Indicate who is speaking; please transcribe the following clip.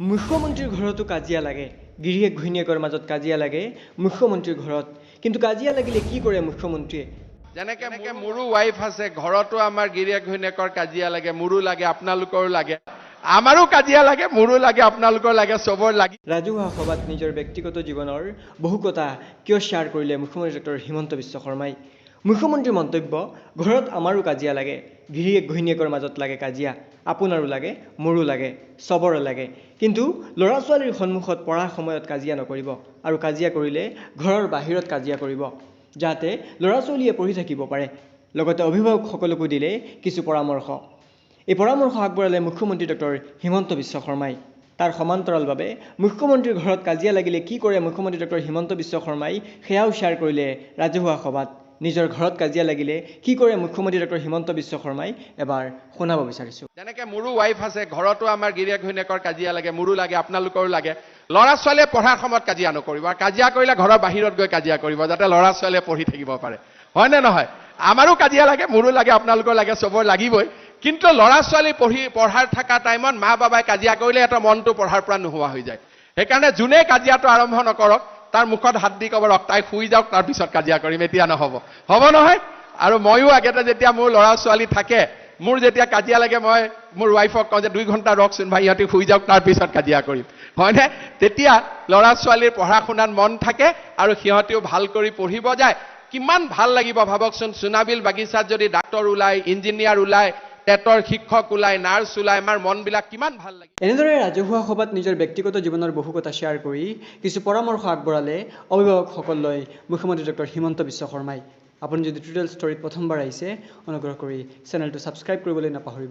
Speaker 1: মুখ্যমন্ত্ৰীৰ ঘৰতো কাজিয়া লাগে গিৰিয়েক ঘৈণীয়েকৰ মাজত কাজিয়া লাগে মুখ্যমন্ত্ৰীৰ ঘৰত কিন্তু কাজিয়া লাগিলে কি কৰে মুখ্যমন্ত্ৰীয়ে
Speaker 2: যেনেকে মোৰো ওয়াইফ আছে ঘৰতো আমাৰ গিৰিয়েক ঘৈণীয়েকৰ কাজিয়া লাগে মোৰো লাগে আপোনালোকৰো লাগে আমাৰো কাজিয়া লাগে মোৰো লাগে আপোনালোকৰ লাগে সবৰ লাগে
Speaker 1: ৰাজহুৱা সভাত নিজৰ ব্যক্তিগত জীৱনৰ বহু কথা কিয় শ্বেয়াৰ কৰিলে মুখ্যমন্ত্ৰী ডক্টৰ হিমন্ত বিশ্ব শৰ্মাই মুখ্যমন্ত্ৰীৰ মন্তব্য ঘৰত আমাৰো কাজিয়া লাগে গিৰিয়েক ঘৈণীয়েকৰ মাজত লাগে কাজিয়া আপোনাৰো লাগে মোৰো লাগে সবৰে লাগে কিন্তু ল'ৰা ছোৱালীৰ সন্মুখত পঢ়াৰ সময়ত কাজিয়া নকৰিব আৰু কাজিয়া কৰিলে ঘৰৰ বাহিৰত কাজিয়া কৰিব যাতে ল'ৰা ছোৱালীয়ে পঢ়ি থাকিব পাৰে লগতে অভিভাৱকসকলকো দিলে কিছু পৰামৰ্শ এই পৰামৰ্শ আগবঢ়ালে মুখ্যমন্ত্ৰী ডক্টৰ হিমন্ত বিশ্ব শৰ্মাই তাৰ সমান্তৰালভাৱে মুখ্যমন্ত্ৰীৰ ঘৰত কাজিয়া লাগিলে কি কৰে মুখ্যমন্ত্ৰী ডক্টৰ হিমন্ত বিশ্ব শৰ্মাই সেয়াও শ্বেয়াৰ কৰিলে ৰাজহুৱা সভাত নিজৰ ঘৰত কাজিয়া লাগিলে কি কৰে মুখ্যমন্ত্ৰী ডক্টৰ হিমন্ত বিশ্ব শৰ্মাই এবাৰ শুনাব বিচাৰিছো
Speaker 2: যেনেকে মোৰো ওয়াইফ আছে ঘৰতো আমাৰ গিৰিয়েক ঘৈণীয়েকৰ কাজিয়া লাগে মোৰো লাগে আপোনালোকৰো লাগে ল'ৰা ছোৱালীয়ে পঢ়াৰ সময়ত কাজিয়া নকৰিব আৰু কাজিয়া কৰিলে ঘৰৰ বাহিৰত গৈ কাজিয়া কৰিব যাতে ল'ৰা ছোৱালীয়ে পঢ়ি থাকিব পাৰে হয় নে নহয় আমাৰো কাজিয়া লাগে মোৰো লাগে আপোনালোকৰ লাগে সবৰ লাগিবই কিন্তু ল'ৰা ছোৱালী পঢ়াৰ থকা টাইমত মা বাবাই কাজিয়া কৰিলে এটা মনটো পঢ়াৰ পৰা নোহোৱা হৈ যায় সেইকাৰণে যোনে কাজিয়াটো আৰম্ভ নকৰক তাৰ মুখত হাত দি ক'ব ৰখ তাই শুই যাওক তাৰ পিছত কাজিয়া কৰিম এতিয়া নহ'ব হ'ব নহয় আৰু ময়ো আগতে যেতিয়া মোৰ ল'ৰা ছোৱালী থাকে মোৰ যেতিয়া কাজিয়া লাগে মই মোৰ ওয়াইফক কওঁ যে 2 ঘণ্টা ৰখচোন ভাই ইহঁতি শুই যাওক তাৰ পিছত কাজিয়া কৰিম হয়নে তেতিয়া ল'ৰা ছোৱালীৰ পঢ়া শুনাত মন থাকে আৰু সিহঁতিও ভাল কৰি পঢ়িব যায় কিমান ভাল লাগিব ভাবকচোন সোনাবিল বাগিচাত যদি ডাক্তৰ ওলাই ইঞ্জিনিয়াৰ ওলাই টেটৰ শিক্ষক ওলাই নাৰ্ছ ওলাই আমাৰ মনবিলাক কিমান ভাল লাগে
Speaker 1: এনেদৰে ৰাজহুৱা সভাত নিজৰ ব্যক্তিগত জীৱনৰ বহু কথা শ্বেয়াৰ কৰি কিছু পৰামৰ্শ আগবঢ়ালে অভিভাৱকসকললৈ মুখ্যমন্ত্ৰী ডক্টৰ হিমন্ত বিশ্ব শৰ্মাই আপুনি যদি টুডেল ষ্টৰীত প্ৰথমবাৰ আহিছে অনুগ্ৰহ কৰি চেনেলটো ছাবস্ক্ৰাইব কৰিবলৈ নাপাহৰিব